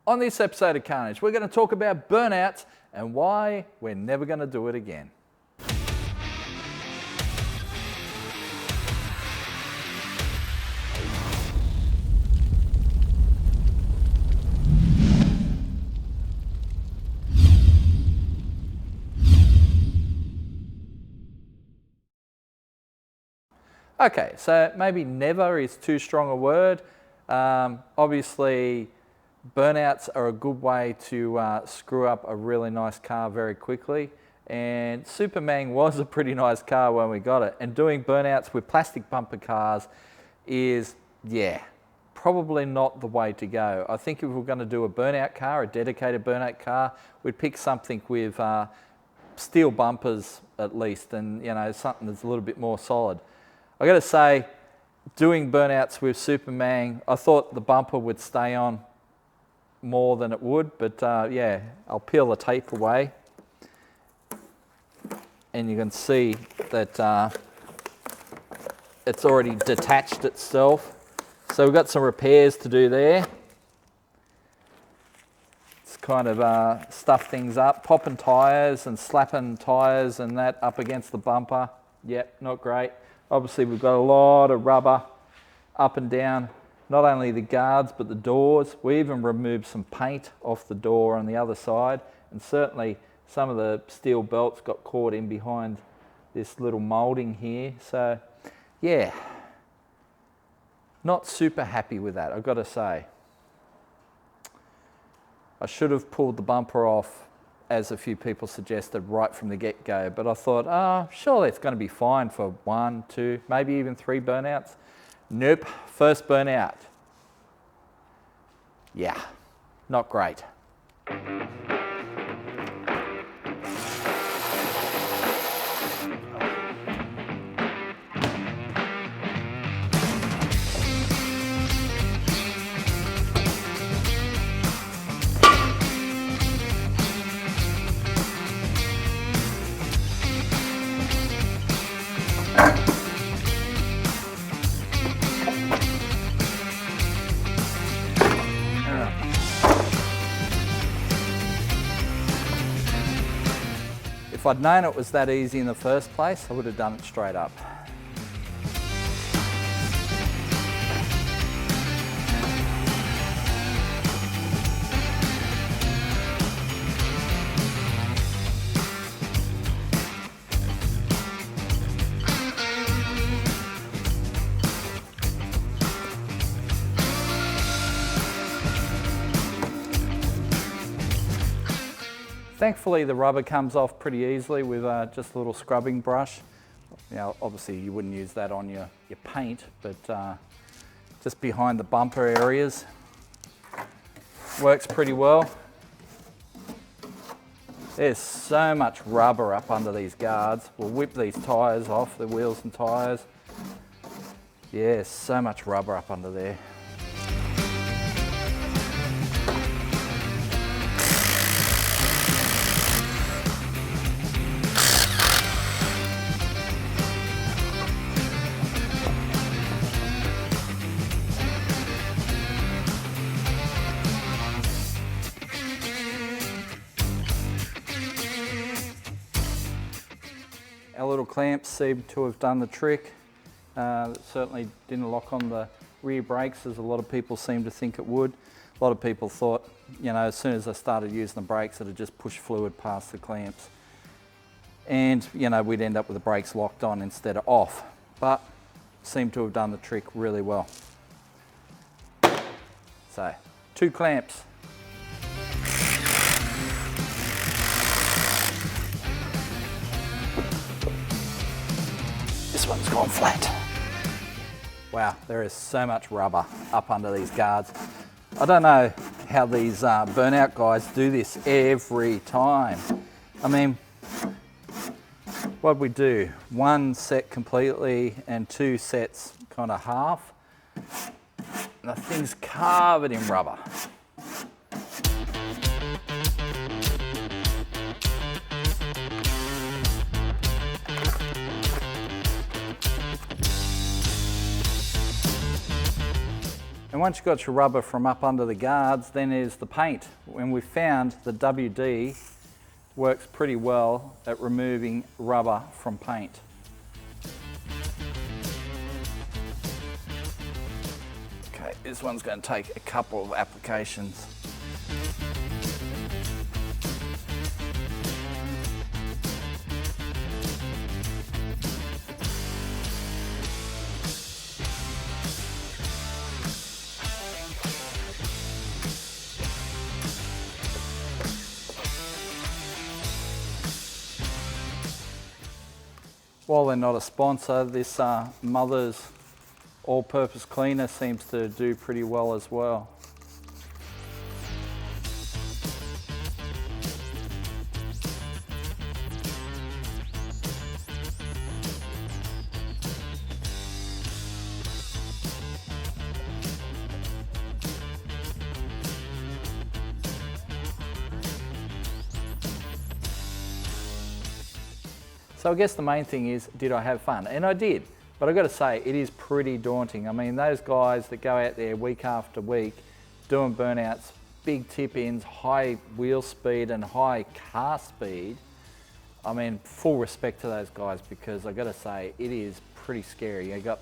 On this episode of Carnage, we're going to talk about burnouts and why we're never going to do it again. Okay, so maybe never is too strong a word. Obviously, burnouts are a good way to screw up a really nice car very quickly. And Supermang was a pretty nice car when we got it. And doing burnouts with plastic bumper cars is, probably not the way to go. I think if we're going to do a burnout car, a dedicated burnout car, we'd pick something with steel bumpers at least, and something that's a little bit more solid. I got to say, doing burnouts with Supermang, I thought the bumper would stay on more than it would, but I'll peel the tape away and you can see that it's already detached itself. So we've got some repairs to do there. It's kind of stuff things up, popping tyres and slapping tyres and that up against the bumper. Yep, not great. Obviously we've got a lot of rubber up and down, not only the guards but the doors. We even removed some paint off the door on the other side, and certainly some of the steel belts got caught in behind this little moulding here. So yeah, not super happy with that, I've got to say. I should have pulled the bumper off, as a few people suggested, right from the get-go, but I thought, surely it's going to be fine for 1, 2, maybe even 3 burnouts. Nope, first burnout. Yeah, not great. If I'd known it was that easy in the first place, I would have done it straight up. Thankfully, the rubber comes off pretty easily with just a little scrubbing brush. Obviously you wouldn't use that on your paint, but just behind the bumper areas, works pretty well. There's so much rubber up under these guards. We'll whip these tyres off, the wheels and tyres. Yeah, so much rubber up under there. Our little clamps seem to have done the trick. Certainly didn't lock on the rear brakes as a lot of people seem to think it would. A lot of people thought, as soon as I started using the brakes, it would just push fluid past the clamps. And, we'd end up with the brakes locked on instead of off. But seemed to have done the trick really well. So, 2 clamps. This one's gone flat. Wow, there is so much rubber up under these guards. I don't know how these burnout guys do this every time. I mean, what'd we do? 1 set completely and 2 sets kind of half. And the thing's covered in rubber. once you've got your rubber from up under the guards, then there's the paint. And we found the WD works pretty well at removing rubber from paint. Okay, this one's going to take a couple of applications. While they're not a sponsor, this Mother's all-purpose cleaner seems to do pretty well as well. So I guess the main thing is, did I have fun? And I did, but I've got to say, it is pretty daunting. I mean, those guys that go out there week after week doing burnouts, big tip-ins, high wheel speed and high car speed, I mean, full respect to those guys, because I've got to say, it is pretty scary. You've got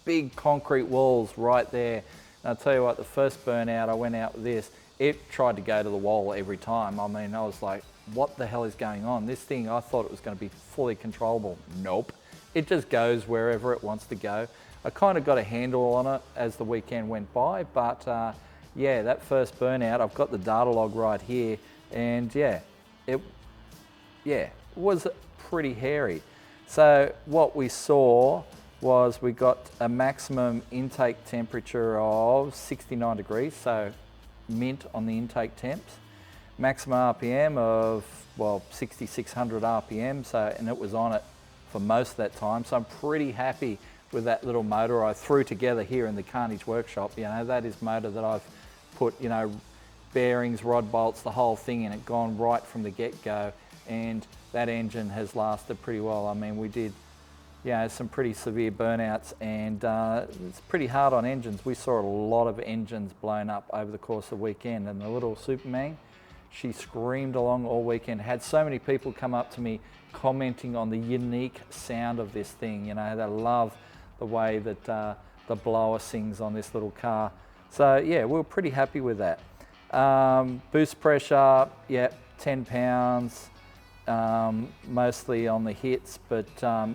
big concrete walls right there. And I'll tell you what, the first burnout I went out with this, it tried to go to the wall every time. I mean, I was like, what the hell is going on? This thing, I thought it was going to be fully controllable. Nope. It just goes wherever it wants to go. I kind of got a handle on it as the weekend went by, but yeah, that first burnout, I've got the data log right here, and yeah, it was pretty hairy. So what we saw was we got a maximum intake temperature of 69 degrees, so mint on the intake temps. Maximum RPM of, well, 6,600 RPM, so, and it was on it for most of that time. So I'm pretty happy with that little motor I threw together here in the Carnage workshop. You know, that is motor that I've put, you know, bearings, rod bolts, the whole thing in it, gone right from the get-go, and that engine has lasted pretty well. I mean, we did, you know, some pretty severe burnouts, and it's pretty hard on engines. We saw a lot of engines blown up over the course of the weekend, and the little Supermang, she screamed along all weekend. Had so many people come up to me commenting on the unique sound of this thing. You know, they love the way that the blower sings on this little car. So yeah, we were pretty happy with that. Boost pressure, yeah, 10 pounds, mostly on the hits, but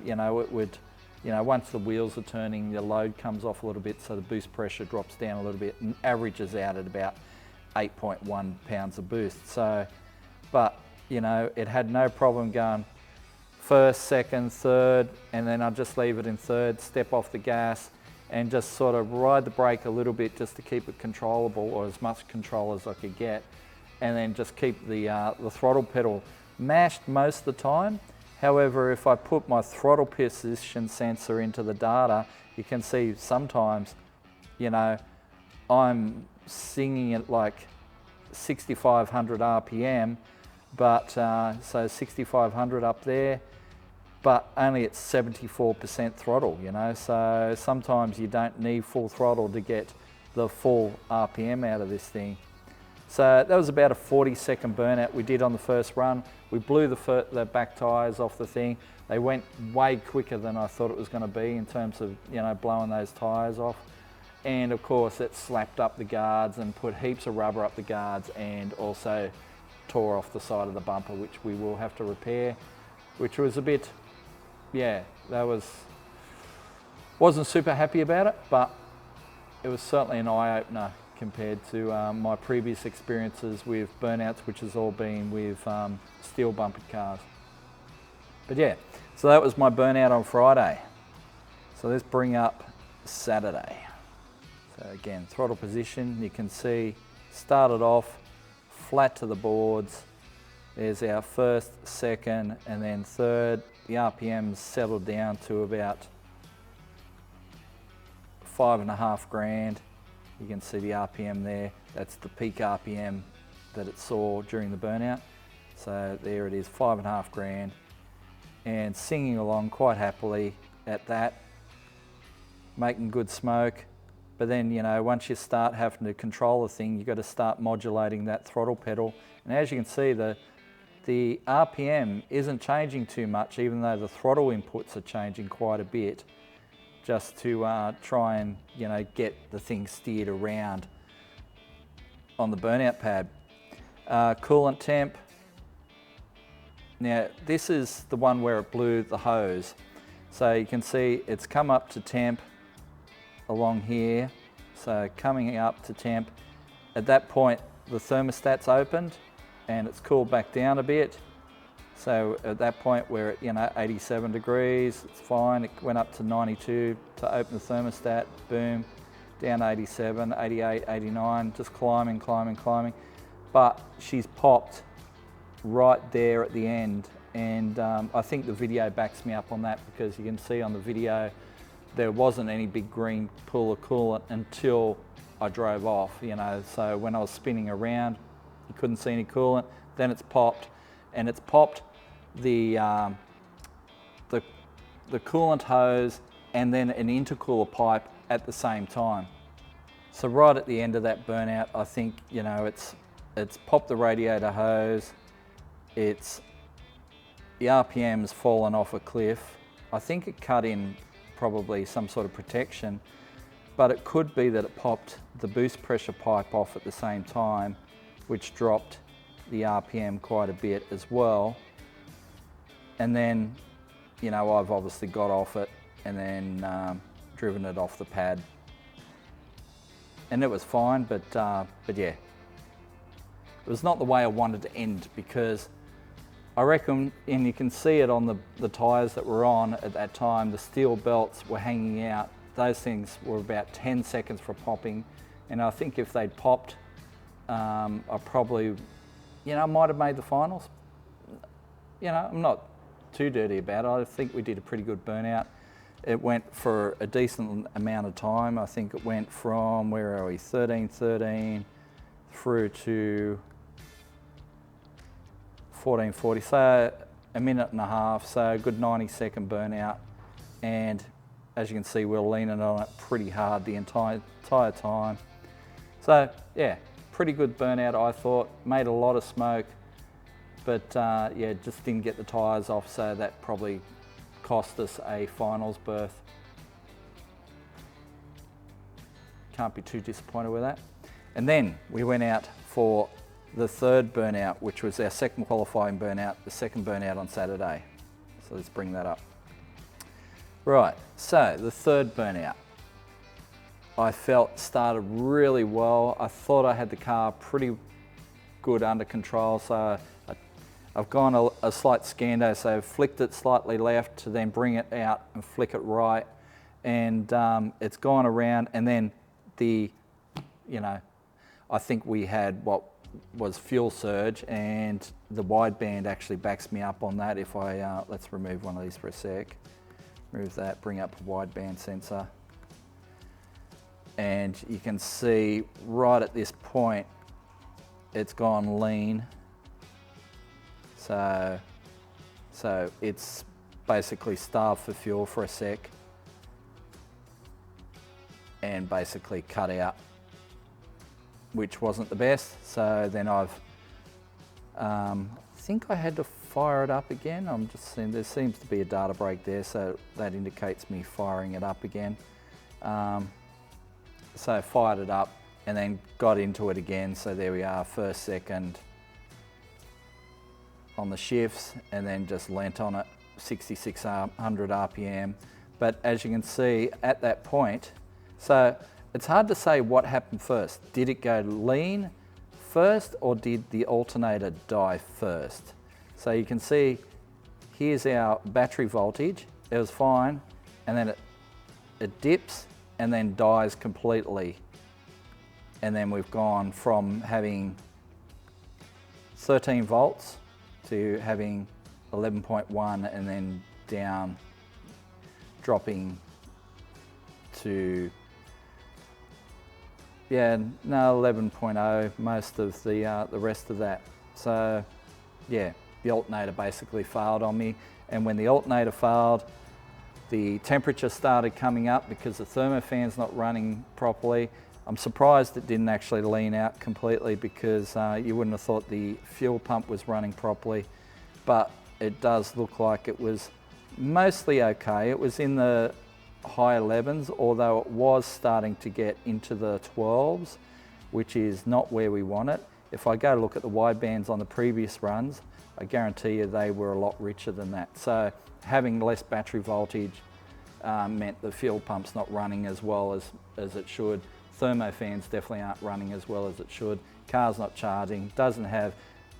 you know, it would, you know, once the wheels are turning, the load comes off a little bit, so the boost pressure drops down a little bit and averages out at about 8.1 pounds of boost. So, but you know, it had no problem going first, second, third, and then I'll just leave it in third, step off the gas and just sort of ride the brake a little bit just to keep it controllable, or as much control as I could get, and then just keep the throttle pedal mashed most of the time. However, if I put my throttle position sensor into the data, you can see sometimes, you know, I'm singing at like 6,500 RPM, but so 6,500 up there, but only at 74% throttle, you know, so sometimes you don't need full throttle to get the full RPM out of this thing. So that was about a 40-second burnout we did on the first run. We blew the back tyres off the thing. They went way quicker than I thought it was going to be in terms of, you know, blowing those tyres off. And of course it slapped up the guards and put heaps of rubber up the guards, and also tore off the side of the bumper, which we will have to repair, which was a bit, yeah, wasn't super happy about it, but it was certainly an eye-opener compared to my previous experiences with burnouts, which has all been with steel bumpered cars. But yeah, so that was my burnout on Friday. So let's bring up Saturday. So again, throttle position, you can see, started off flat to the boards. There's our first, second, and then third. The RPMs settled down to about 5.5 grand. You can see the RPM there. That's the peak RPM that it saw during the burnout. So there it is, 5.5 grand. And singing along quite happily at that, making good smoke. But then, you know, once you start having to control the thing, you've got to start modulating that throttle pedal. And as you can see, the RPM isn't changing too much, even though the throttle inputs are changing quite a bit, just to try and, you know, get the thing steered around on the burnout pad. Coolant temp. Now, this is the one where it blew the hose. So you can see it's come up to temp along here. So coming up to temp. At that point, the thermostat's opened and it's cooled back down a bit. So at that point we're at, you know, 87 degrees, it's fine. It went up to 92 to open the thermostat, boom, down 87, 88, 89, just climbing, climbing, climbing. But she's popped right there at the end. And I think the video backs me up on that, because you can see on the video there wasn't any big green pool of coolant until I drove off, you know. So when I was spinning around, you couldn't see any coolant. Then it's popped, and it's popped the coolant hose and then an intercooler pipe at the same time. So right at the end of that burnout, I think, you know, it's popped the radiator hose. The RPM's fallen off a cliff. I think it cut in probably some sort of protection, but it could be that it popped the boost pressure pipe off at the same time, which dropped the RPM quite a bit as well. And then, you know, I've obviously got off it and then driven it off the pad. And it was fine, but yeah. It was not the way I wanted to end, because I reckon, and you can see it on the tyres that were on at that time, the steel belts were hanging out. Those things were about 10 seconds for popping. And I think if they'd popped, I probably, you know, I might have made the finals. You know, I'm not too dirty about it. I think we did a pretty good burnout. It went for a decent amount of time. I think it went from, where are we, 13:13 through to 14:40, so a minute and a half, so a good 90-second burnout. And as you can see, we're leaning on it pretty hard the entire time. So yeah, pretty good burnout, I thought. Made a lot of smoke, but yeah, just didn't get the tyres off, so that probably cost us a finals berth. Can't be too disappointed with that. And then we went out for the third burnout, which was our second qualifying burnout, the second burnout on Saturday. So let's bring that up. Right, so the third burnout, I felt started really well. I thought I had the car pretty good under control, so I've gone a slight scando, so flicked it slightly left to then bring it out and flick it right. And it's gone around, and then you know, I think we had what was fuel surge, and the wideband actually backs me up on that. If I, let's remove one of these for a sec. Remove that, bring up a wideband sensor. And you can see right at this point, it's gone lean. So it's basically starved for fuel for a sec and basically cut out, which wasn't the best. So then I think I had to fire it up again. I'm just seeing there seems to be a data break there, so that indicates me firing it up again. So fired it up and then got into it again. So there we are, first, second on the shifts, and then just lent on it, 6,600 RPM. But as you can see at that point, so it's hard to say what happened first. Did it go lean first, or did the alternator die first? So you can see here's our battery voltage. It was fine, and then it dips and then dies completely. And then we've gone from having 13 volts to having 11.1, and then down, dropping to, yeah, no, 11.0 most of the rest of that. So yeah, the alternator basically failed on me, and when the alternator failed, The temperature started coming up because the thermofan's not running properly. I'm surprised it didn't actually lean out completely because you wouldn't have thought the fuel pump was running properly, but it does look like it was mostly okay. It was in the high 11s, although it was starting to get into the 12s, which is not where we want it. If I go look at the widebands on the previous runs, I guarantee you they were a lot richer than that. So having less battery voltage meant the fuel pump's not running as well as it should. Thermofans definitely aren't running as well as it should. Car's not charging, doesn't have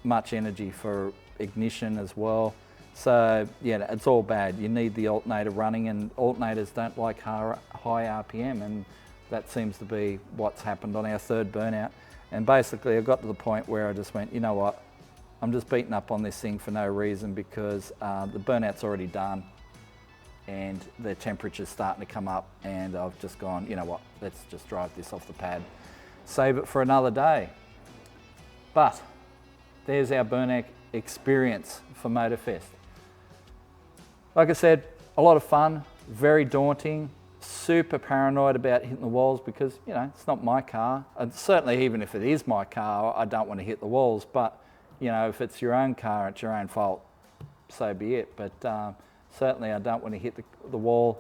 much energy for ignition as well. So yeah, it's all bad. You need the alternator running, and alternators don't like high RPM, and that seems to be what's happened on our third burnout. And basically I got to the point where I just went, you know what, I'm just beating up on this thing for no reason because the burnout's already done and the temperature's starting to come up, and I've just gone, you know what, let's just drive this off the pad, save it for another day. But there's our burnout experience for Motorfest. Like I said, a lot of fun, very daunting, super paranoid about hitting the walls because, you know, it's not my car. And certainly even if it is my car, I don't want to hit the walls, but you know, if it's your own car, it's your own fault, so be it. But certainly I don't want to hit the wall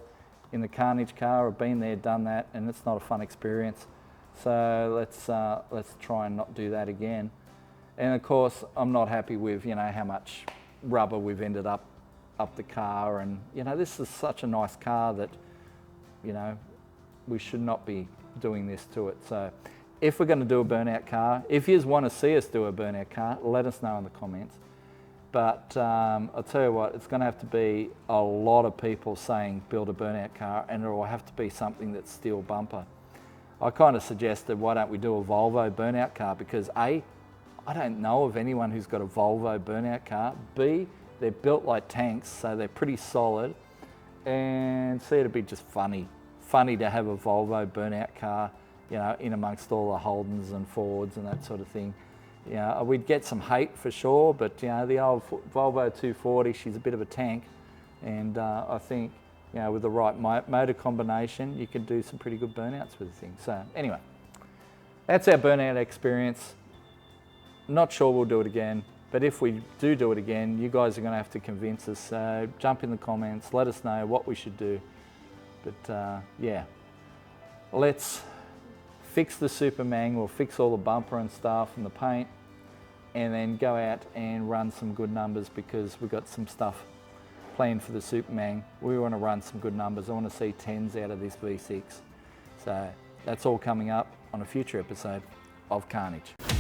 in the Carnage car. I've been there, done that, and it's not a fun experience. So let's try and not do that again. And of course, I'm not happy with, you know, how much rubber we've ended up the car. And you know, this is such a nice car that, you know, we should not be doing this to it. So if we're going to do a burnout car, if you want to see us do a burnout car, let us know in the comments. But I'll tell you what, it's going to have to be a lot of people saying build a burnout car, and it will have to be something that's steel bumper. I kind of suggested, why don't we do a Volvo burnout car? Because A, I don't know of anyone who's got a Volvo burnout car. B, they're built like tanks, so they're pretty solid. And C, it'd be just funny to have a Volvo burnout car, you know, in amongst all the Holdens and Fords and that sort of thing. You know, we'd get some hate for sure, but you know, the old Volvo 240, she's a bit of a tank, and I think, you know, with the right motor combination, you can do some pretty good burnouts with the thing. So anyway, that's our burnout experience. Not sure we'll do it again, but if we do it again, you guys are going to have to convince us. So jump in the comments, let us know what we should do. But yeah, let's fix the Supermang. We'll fix all the bumper and stuff and the paint, and then go out and run some good numbers because we've got some stuff planned for the Supermang. We want to run some good numbers. I want to see 10s out of this V6. So that's all coming up on a future episode of Carnage.